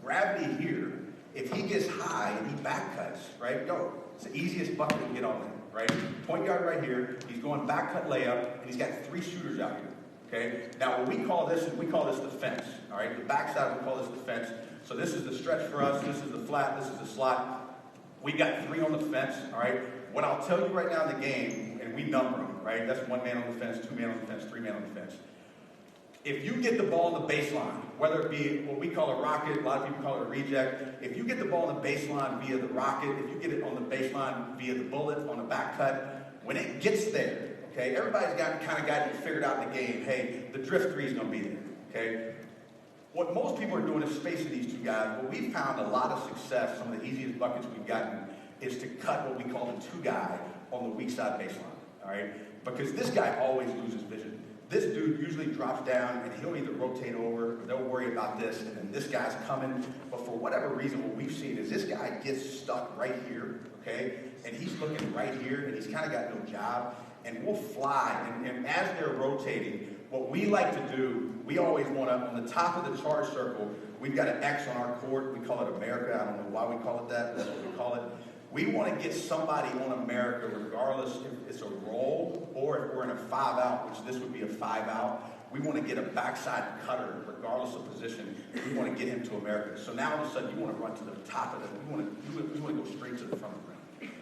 gravity here, if he gets high and he back cuts, right, go. It's the easiest bucket to get on there, right? Point guard right here, he's going back cut layup, and he's got three shooters out here. Okay. Now, what we call this defense. All right. The backside, we call this defense. So this is the stretch for us. This is the flat. This is the slot. We got three on the fence. All right. What I'll tell you right now in the game, and we number them. Right. That's one man on the fence, two man on the fence, three man on the fence. If you get the ball on the baseline, whether it be what we call a rocket, a lot of people call it a reject. If you get the ball on the baseline via the rocket, if you get it on the baseline via the bullet on a back cut, when it gets there. Okay, everybody's got it figured out in the game. Hey, the drift three is going to be there. Okay, what most people are doing is spacing these two guys. What we've found a lot of success, some of the easiest buckets we've gotten, is to cut what we call the two guy on the weak side baseline. All right, because this guy always loses vision. This dude usually drops down and he'll either rotate over or they'll worry about this, and then this guy's coming. But for whatever reason, what we've seen is this guy gets stuck right here. Okay, and he's looking right here, and he's kind of got no job. And we'll fly, and as they're rotating, what we like to do, we always want to, on the top of the charge circle, we've got an X on our court. We call it America. I don't know why we call it that, but that's what we call it. We want to get somebody on America, regardless if it's a roll or if we're in a 5-out, which this would be a 5-out. We want to get a backside cutter, regardless of position. We want to get him to America. So now all of a sudden, you want to run to the top of it. We want to go straight to the front of the rim.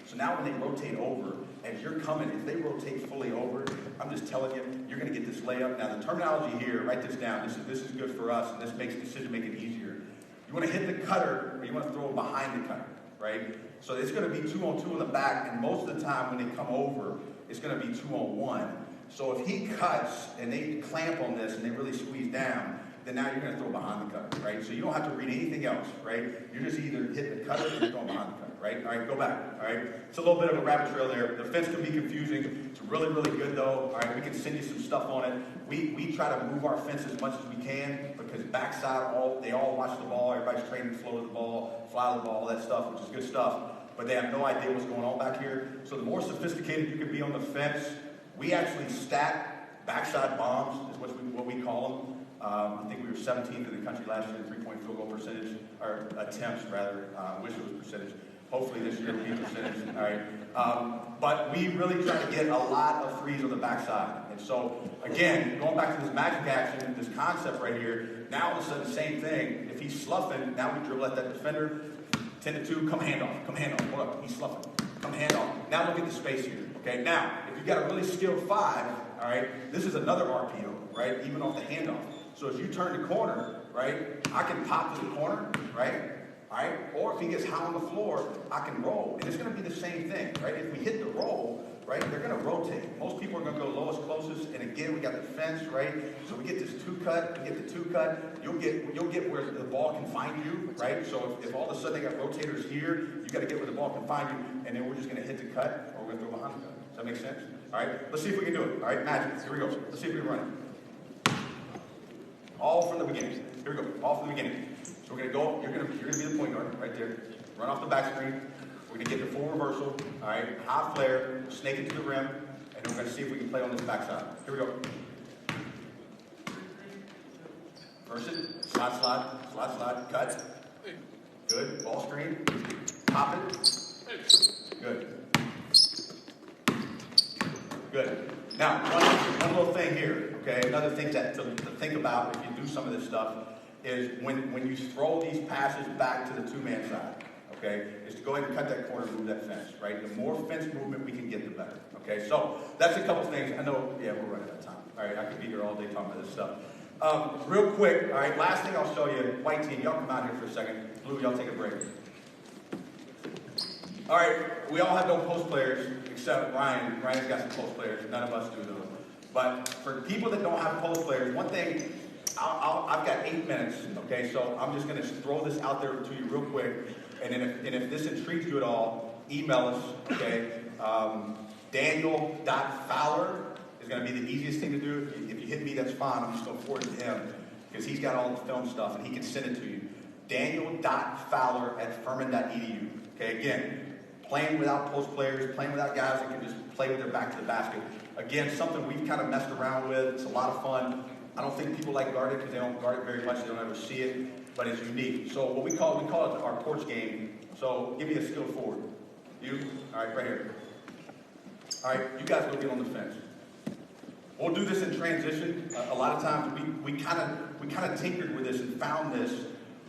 So now when they rotate over, as you're coming, if they rotate fully over, I'm just telling you, you're going to get this layup. Now the terminology here, write this down. This is good for us, and this makes decision-making easier. You want to hit the cutter, or you want to throw it behind the cutter, right? So it's going to be 2-on-2 in the back, and most of the time when they come over, it's going to be 2-on-1. So if he cuts, and they clamp on this, and they really squeeze down, then now you're going to throw behind the cutter, right? So you don't have to read anything else, right? You're just either hitting the cutter or you're throwing behind the cutter. Right? All right, go back. All right, it's a little bit of a rabbit trail there. The fence can be confusing. It's really, really good though. All right, we can send you some stuff on it. We try to move our fence as much as we can because backside, they all watch the ball. Everybody's trained to flow to the ball, fly to the ball, all that stuff, which is good stuff. But they have no idea what's going on back here. So the more sophisticated you can be on the fence, we actually stack backside bombs, is what we call them. I think we were 17th in the country last year in three-point field goal percentage, or attempts rather. I wish it was percentage. Hopefully this year will be percentage. All right. But we really try to get a lot of threes on the backside. And so, again, going back to this magic action, this concept right here, now all of a sudden, same thing. If he's sloughing, now we dribble at that defender. 10-2, come handoff. Come handoff. Hold up. He's sloughing. Come handoff. Now look at the space here. Okay. Now, if you've got a really skilled 5, all right, this is another RPO, right? Even off the handoff. So as you turn the corner, right, I can pop to the corner, right? All right? Or if he gets high on the floor, I can roll. And it's going to be the same thing, right? If we hit the roll, right, they're going to rotate. Most people are going to go lowest, closest. And again, we got the fence, right? So we get this 2-cut. We get the 2-cut. You'll get where the ball can find you, right? So if all of a sudden they got rotators here, you got to get where the ball can find you. And then we're just going to hit the cut, or we're going to throw behind the cut. Does that make sense? All right? Let's see if we can do it. All right? Magic. Here we go. Let's see if we can run it. All from the beginning. Here we go. All from the beginning. So we're going to go. You're going to be the point guard right there. Run off the back screen. We're going to get the full reversal, all right, high flare, snake it to the rim, and we're going to see if we can play on this backside. Here we go. Reverse it, slide, cut. Good, ball screen, pop it. Good. Now, one little thing here, okay? Another thing to think about if you do some of this stuff is when you throw these passes back to the two-man side, okay, is to go ahead and cut that corner and move that fence, right? The more fence movement we can get, the better, okay? So that's a couple things. I know, yeah, we're running out of time. All right, I could be here all day talking about this stuff. Real quick, all right, last thing I'll show you, white team, y'all come out here for a second. Blue, y'all take a break. All right, we all have no post players except Ryan. Ryan's got some post players. None of us do though. But for people that don't have post players, one thing, I've got 8 minutes, okay? So I'm just going to throw this out there to you real quick. And if this intrigues you at all, email us, okay? Daniel.Fowler is going to be the easiest thing to do. If you hit me, that's fine. I'm just going to forward it to him because he's got all the film stuff and he can send it to you. Daniel.Fowler@Furman.edu. Okay, again, playing without post players, playing without guys that can just play with their back to the basket. Again, something we've kind of messed around with. It's a lot of fun. I don't think people like guard it because they don't guard it very much. They don't ever see it, but it's unique. So what we call it our porch game. So give me a skill forward. You? All right, right here. All right, you guys go get on the fence. We'll do this in transition. A lot of times we kind of tinkered with this and found this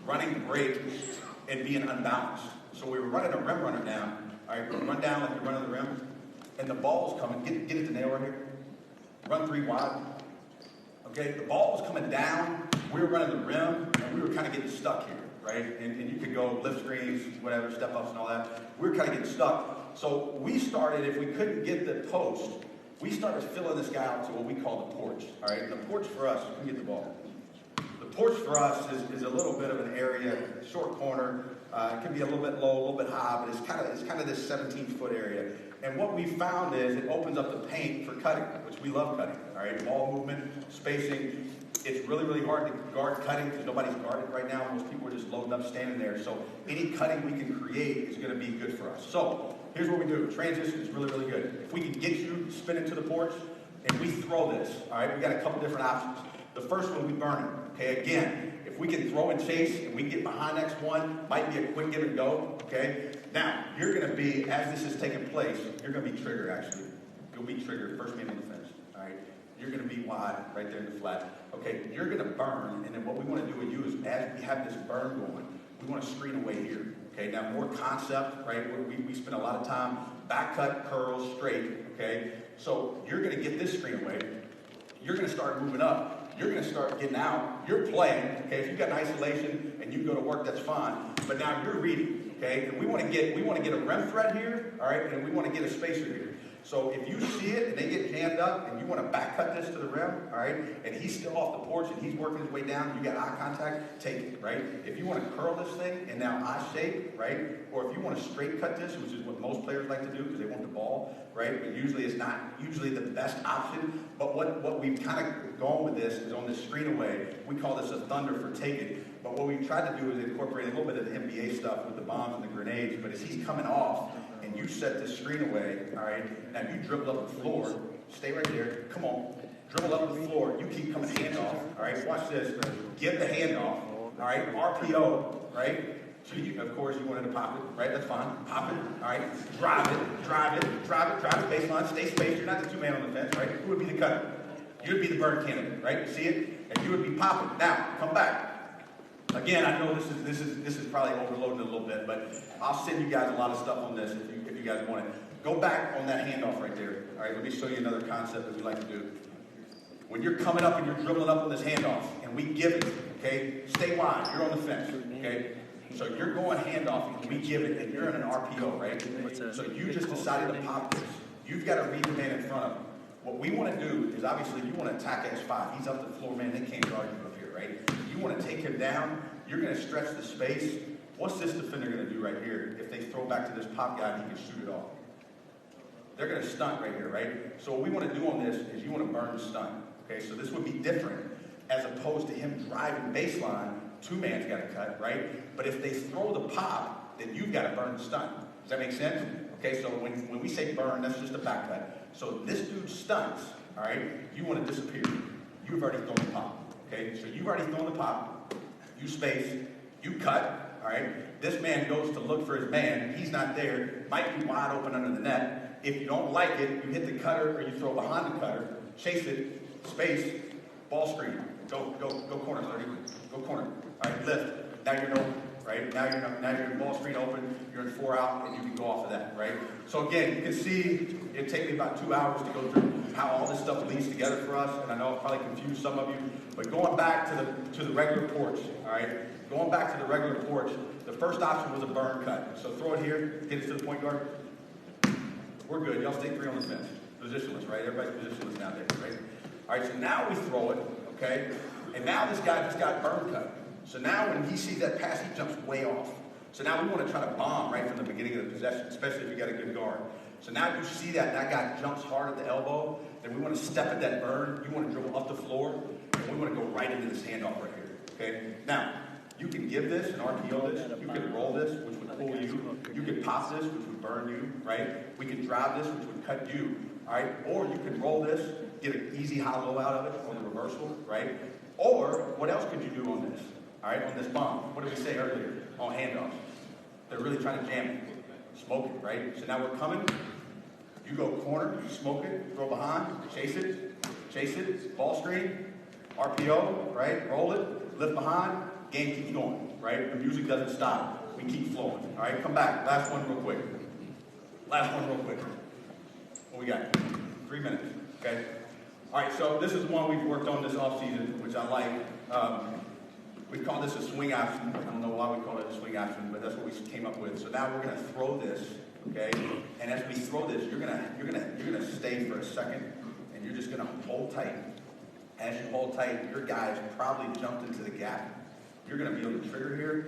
running the break and being unbalanced. So we were running a rim runner down. All right, run down like you're running the rim, and the ball was coming. Get it to nail right here. Run 3 wide. Okay, the ball was coming down. We were running the rim, and we were kind of getting stuck here, right? And you could go lift screens, whatever, step ups and all that. We were kind of getting stuck. So we started, if we couldn't get the post, we started filling this guy out to what we call the porch. All right, the porch for us, you can get the ball. The porch for us is a little bit of an area, short corner. It can be a little bit low, a little bit high, but it's kind of this 17-foot area. And what we found is it opens up the paint for cutting, which we love cutting. All right, ball movement, spacing. It's really, really hard to guard cutting because nobody's guarded right now. Most people are just loading up, standing there. So any cutting we can create is going to be good for us. So here's what we do. Transition is really, really good. If we can get you spinning to the porch and we throw this, all right, we got a couple different options. The first one, we burn it. Okay, again, if we can throw and chase and we get behind X1, might be a quick give and go. Okay, now you're going to be, as this is taking place, you're going to be triggered actually. You'll be triggered, first man on the fence. All right, you're going to be wide right there in the flat. Okay, you're going to burn, and then what we want to do with you is as we have this burn going, we want to screen away here. Okay, now more concept, right? We spend a lot of time back cut, curls, straight. Okay, so you're going to get this screen away. You're going to start moving up. You're going to start getting out. You're playing. Okay, if you've got an isolation and you go to work, that's fine. But now you're reading. Okay, and we want to get a rim threat here. All right, and we want to get a spacer here. So if you see it and they get jammed up and you want to back cut this to the rim, all right, and he's still off the porch and he's working his way down, you got eye contact, take it, right? If you want to curl this thing and now eye shape, right? Or if you want to straight cut this, which is what most players like to do because they want the ball, right? But usually it's not usually the best option. But what we've kind of gone with this is on this screen away. We call this a thunder for taking. But what we've tried to do is incorporate a little bit of the NBA stuff with the bombs and the grenades. But as he's coming off, and you set the screen away, all right, now you dribble up the floor, stay right there, come on, dribble up the floor, you keep coming handoff, all right, watch this, give the handoff, all right, RPO, right, so you, of course you wanted to pop it, right, that's fine, pop it, all right, drive it, baseline, stay spaced, you're not the two-man on the fence, right, who would be the cutter? You would be the burn candidate, right, you see it, and you would be popping. Now, come back. Again, I know this is probably overloading a little bit, but I'll send you guys a lot of stuff on this if you guys want it. Go back on that handoff right there. All right, let me show you another concept that we like to do. When you're coming up and you're dribbling up on this handoff, and we give it, okay, stay wide. You're on the fence, okay? So you're going handoff, and we give it, and you're in an RPO, right? So you just decided to pop this. You've got to read the man in front of you. What we want to do is obviously you want to attack X5. He's up the floor, man. They can't guard you up here, right? You want to take him down. You're going to stretch the space. What's this defender going to do right here? If they throw back to this pop guy and he can shoot it off. They're going to stunt right here, right? So what we want to do on this is you want to burn the stunt. Okay, so this would be different as opposed to him driving baseline. Two-man's got to cut, right? But if they throw the pop, then you've got to burn the stunt. Does that make sense? Okay, so when we say burn, that's just a back cut. So this dude stunts, all right? You want to disappear. You've already thrown the pop, okay? So you've already thrown the pop. You space. You cut, all right? This man goes to look for his man. He's not there. Might be wide open under the net. If you don't like it, you hit the cutter or you throw behind the cutter. Chase it. Space. Ball screen. Go corner, 30. Go corner. All right, lift. Now you're open, right? Now you're in ball screen open. You're in 4 out, and you can go off of that, right? So again, you can see it'd take me about 2 hours to go through how all this stuff leads together for us, and I know I've probably confused some of you. But going back to the regular porch, all right? Going back to the regular porch, the first option was a burn cut. So throw it here, get it to the point guard. We're good. Y'all stay 3 on the fence. Positionless, right? Everybody's positionless down there, right? All right, so now we throw it, okay? And now this guy just got burn cut. So now when he sees that pass, he jumps way off. So now we want to try to bomb right from the beginning of the possession, especially if you got a good guard. So now you see that guy jumps hard at the elbow, then we want to step at that burn. You want to dribble up the floor, and we want to go right into this handoff right here, okay? Now, you can give this and RPO this. You can roll this, which would pull you. You can pop this, which would burn you, right? We can drive this, which would cut you, all right? Or you can roll this, get an easy high-low out of it on the reversal, right? Or what else could you do on this, all right, on this bomb? What did we say earlier on handoffs? They're really trying to jam it, smoke it, right? So now we're coming. You go corner, smoke it, throw behind, chase it, ball screen, RPO, right? Roll it, lift behind. Game keeps going, right? The music doesn't stop. We keep flowing, all right? Come back. Last one real quick. What we got? 3 minutes, okay? All right, so this is one we've worked on this offseason, which I like. We call this a swing option. I don't know why we call it a swing option, but that's what we came up with. So now we're going to throw this, okay? And as we throw this, you're gonna stay for a second, and you're just going to hold tight. As you hold tight, your guy's probably jumped into the gap. You're going to be on the trigger here,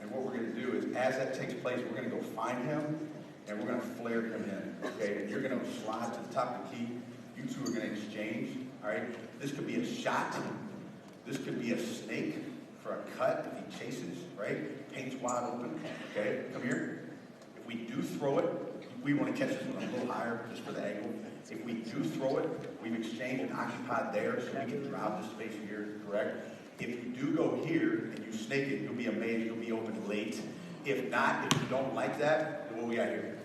and what we're going to do is, as that takes place, we're going to go find him, and we're going to flare him in, okay? And you're going to slide to the top of the key. You two are going to exchange, all right? This could be a shot. This could be a snake for a cut if he chases, right? Paint's wide open, okay? Come here. If we do throw it, we want to catch this one a little higher just for the angle. If we do throw it, we've exchanged and occupied there, so we can drive the space here, correct? If you do go here and you snake it, you'll be amazed. You'll be open late. If not, if you don't like that, then what we got here?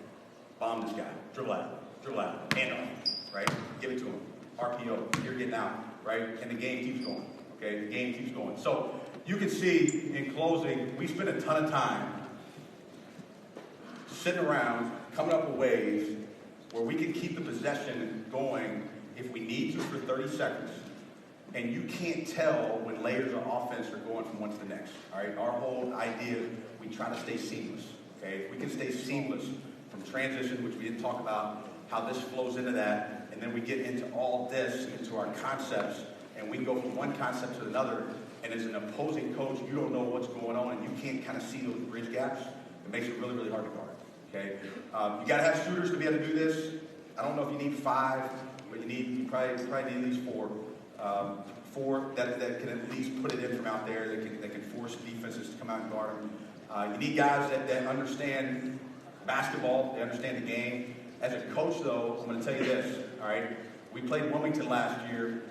Bomb this guy. Dribble out. Hand off, right? Give it to him. RPO. You're getting out, right? And the game keeps going, okay? The game keeps going. So you can see, in closing, we spent a ton of time sitting around, coming up with ways where we can keep the possession going if we need to for 30 seconds. And you can't tell when layers of offense are going from one to the next. All right, our whole idea is we try to stay seamless. Okay, if we can stay seamless from transition, which we didn't talk about, how this flows into that, and then we get into all this, into our concepts, and we go from one concept to another. And as an opposing coach, you don't know what's going on, and you can't kind of see those bridge gaps. It makes it really, really hard to guard. Okay, you got to have shooters to be able to do this. I don't know if you need 5, but you probably need at least 4. 4 that can at least put it in from out there, that can force defenses to come out and guard them. You need guys that understand basketball, they understand the game. As a coach, though, I'm going to tell you this, all right? We played Wilmington last year,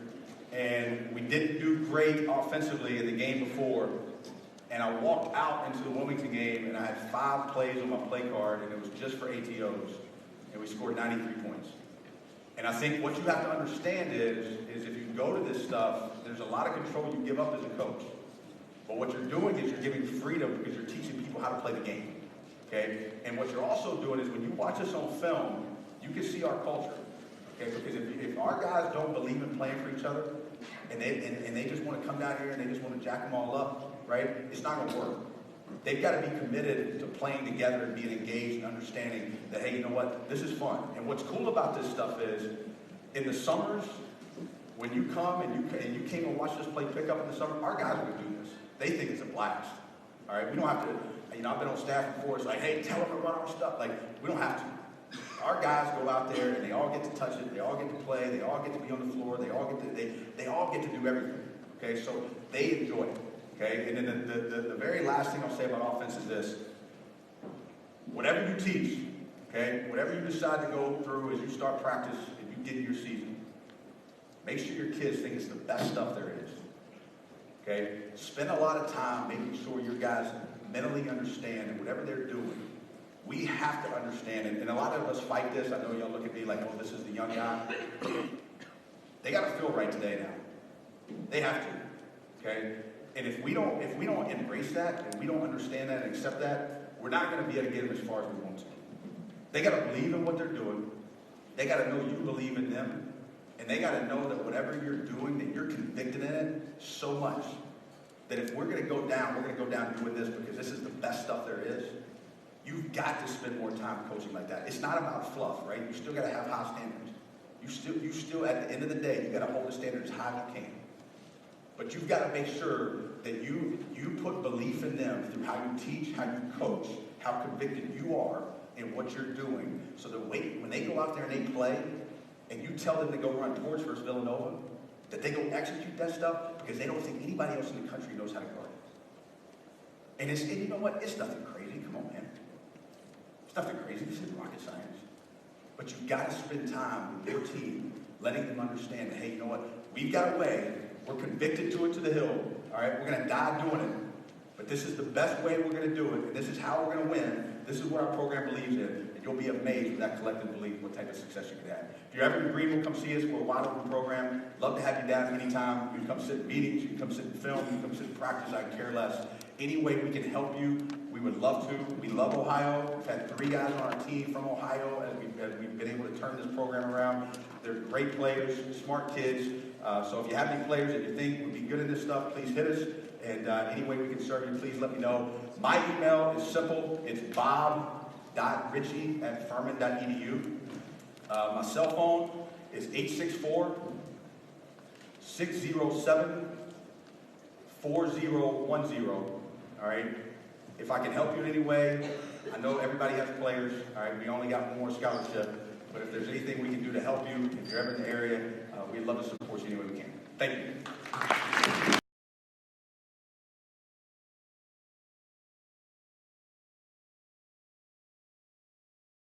and we didn't do great offensively in the game before. And I walked out into the Wilmington game, and I had 5 plays on my play card, and it was just for ATOs. And we scored 93 points. And I think what you have to understand is if you go to this stuff, there's a lot of control you give up as a coach. But what you're doing is you're giving freedom because you're teaching people how to play the game. Okay? And what you're also doing is when you watch us on film, you can see our culture. Okay? Because if our guys don't believe in playing for each other, and they just want to come down here and they just want to jack them all up, right? It's not going to work. They've got to be committed to playing together and being engaged and understanding that, hey, you know what? This is fun. And what's cool about this stuff is, in the summers, when you come and you came and watched us play pickup in the summer, our guys would do this. They think it's a blast. All right? We don't have to, I've been on staff before. It's like, hey, tell them to run our stuff. Like, we don't have to. Our guys go out there and they all get to touch it. They all get to play. They all get to be on the floor. They all get to do everything. Okay? So they enjoy it. Okay, and then the very last thing I'll say about offense is this. whatever you teach, okay, whatever you decide to go through as you start practice and you get in your season, make sure your kids think it's the best stuff there is. Okay? Spend a lot of time making sure your guys mentally understand that whatever they're doing, we have to understand it. And a lot of us fight this. I know y'all look at me like, oh, this is the young guy. They got to feel right today now. They have to. Okay? And if we don't embrace that and we don't understand that and accept that, we're not going to be able to get them as far as we want to. They got to believe in what they're doing. They got to know you believe in them. And they got to know that whatever you're doing, that you're convicted in it so much that if we're going to go down, we're going to go down doing this because this is the best stuff there is. You've got to spend more time coaching like that. It's not about fluff, right? You still got to have high standards. You still, at the end of the day, you got to hold the standards high as you can. But you've got to make sure that you put belief in them through how you teach, how you coach, how convicted you are in what you're doing. So that when they go out there and they play, and you tell them to go run towards First Villanova, that they go execute that stuff because they don't think anybody else in the country knows how to guard it. And you know what? It's nothing crazy. Come on, man. It's nothing crazy. This isn't rocket science. But you've got to spend time with your team, letting them understand that, hey, you know what? We've got a way. We're convicted to it to the hill. All right? We're going to die doing it. But this is the best way we're going to do it. And this is how we're going to win. This is what our program believes in. And you'll be amazed with that collective belief, what type of success you can have. If you're ever in Greenville, come see us. We're a wide open program. Love to have you down anytime. You can come sit in meetings. You can come sit in film. You can come sit in practice. I care less. Any way we can help you, we would love to. We love Ohio. We've had 3 guys on our team from Ohio as we've been able to turn this program around. They're great players, smart kids. So if you have any players that you think would be good at this stuff, please hit us. And any way we can serve you, please let me know. My email is simple. It's bob.ritchie@furman.edu. My cell phone is 864-607-4010. All right? If I can help you in any way, I know everybody has players. All right? We only got one more scholarship. But if there's anything we can do to help you, if you're ever in the area, we'd love to support you any way we can. Thank you.